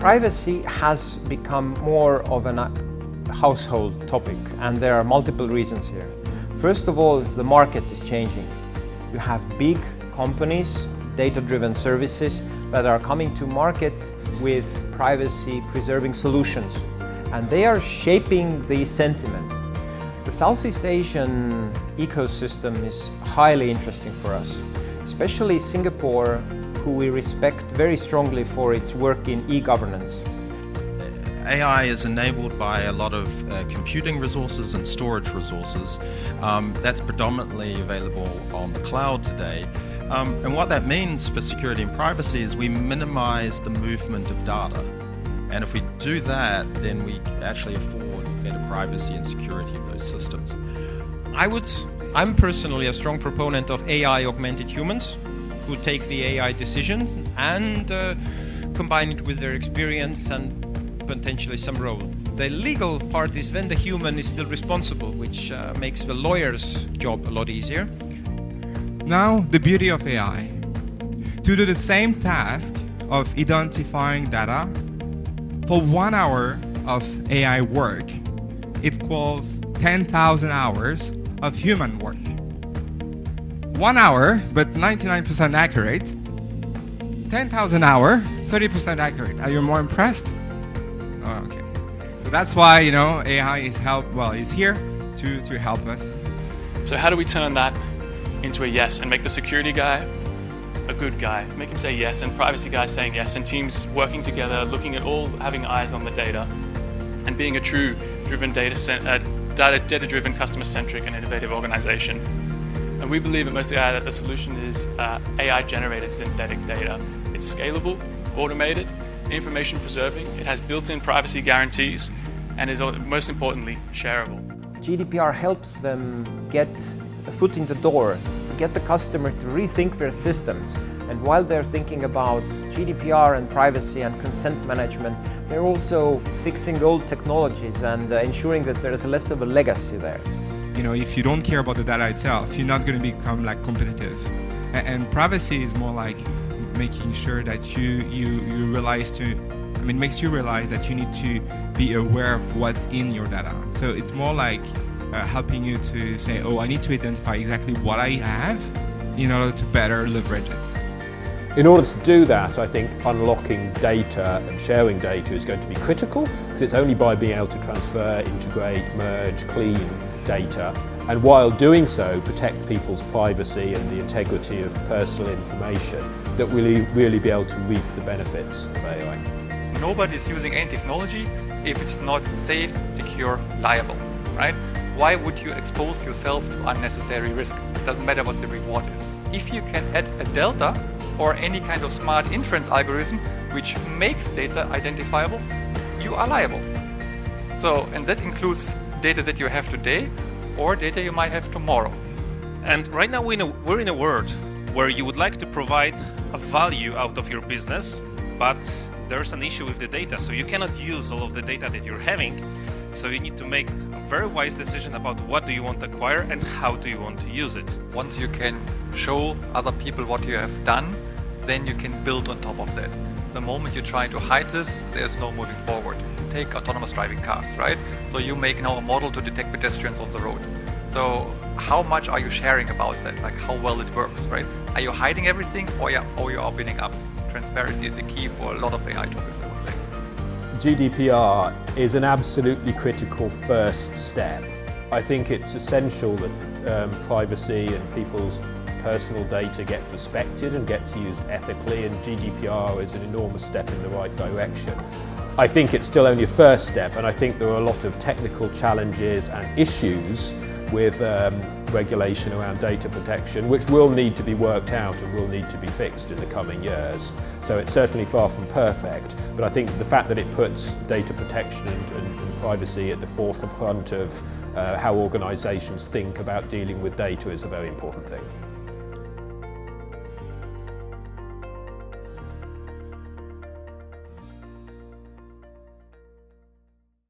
Privacy has become more of a household topic, and there are multiple reasons here. First of all, the market is changing. You have big companies, data-driven services that are coming to market with privacy-preserving solutions, and they are shaping the sentiment. The Southeast Asian ecosystem is highly interesting for us, especially Singapore, who we respect very strongly for its work in e-governance. AI is enabled by a lot of computing resources and storage resources. That's predominantly available on the cloud today. And what that means for security and privacy is we minimize the movement of data. And if we do that, then we actually afford better privacy and security of those systems. I'm personally a strong proponent of AI-augmented humans who take the AI decisions and combine it with their experience and potentially some role. The legal part is when the human is still responsible, which makes the lawyer's job a lot easier. Now, the beauty of AI. To do the same task of identifying data, for 1 hour of AI work, it equals 10,000 hours of human work. 1 hour, but 99% accurate. 10,000 hours, 30% accurate. Are you more impressed? Oh, okay. So that's why, AI is here to help us. So how do we turn that into a yes and make the security guy a good guy? Make him say yes, and privacy guy saying yes, and teams working together, looking at all, having eyes on the data, and being a true data-driven, customer-centric, and innovative organization. And we believe at Most AI that the solution is AI-generated synthetic data. It's scalable, automated, information preserving, it has built-in privacy guarantees, and is most importantly shareable. GDPR helps them get a foot in the door, to get the customer to rethink their systems. And while they're thinking about GDPR and privacy and consent management, they're also fixing old technologies and ensuring that there is less of a legacy there. If you don't care about the data itself, you're not going to become competitive. And privacy is more like making sure that you makes you realize that you need to be aware of what's in your data. So it's more like helping you to say, I need to identify exactly what I have in order to better leverage it. In order to do that, I think unlocking data and sharing data is going to be critical, because it's only by being able to transfer, integrate, merge, clean data, and while doing so, protect people's privacy and the integrity of personal information, that we'll really be able to reap the benefits of AI. Nobody's using any technology if it's not safe, secure, liable, right? Why would you expose yourself to unnecessary risk? It doesn't matter what the reward is. If you can add a delta or any kind of smart inference algorithm which makes data identifiable, you are liable. And that includes data that you have today or data you might have tomorrow. And right now we're in a world where you would like to provide a value out of your business, but there's an issue with the data, so you cannot use all of the data that you're having. So you need to make a very wise decision about what do you want to acquire and how do you want to use it. Once you can show other people what you have done, then you can build on top of that. The moment you try to hide this, there's no moving forward. Take autonomous driving cars, right? So you make now a model to detect pedestrians on the road. So how much are you sharing about that? How well it works, right? Are you hiding everything or you are opening up? Transparency is a key for a lot of AI topics, I would say. GDPR is an absolutely critical first step. I think it's essential that privacy and people's personal data gets respected and gets used ethically, and GDPR is an enormous step in the right direction. I think it's still only a first step, and I think there are a lot of technical challenges and issues with regulation around data protection, which will need to be worked out and will need to be fixed in the coming years. So it's certainly far from perfect, but I think the fact that it puts data protection and privacy at the forefront of how organisations think about dealing with data is a very important thing.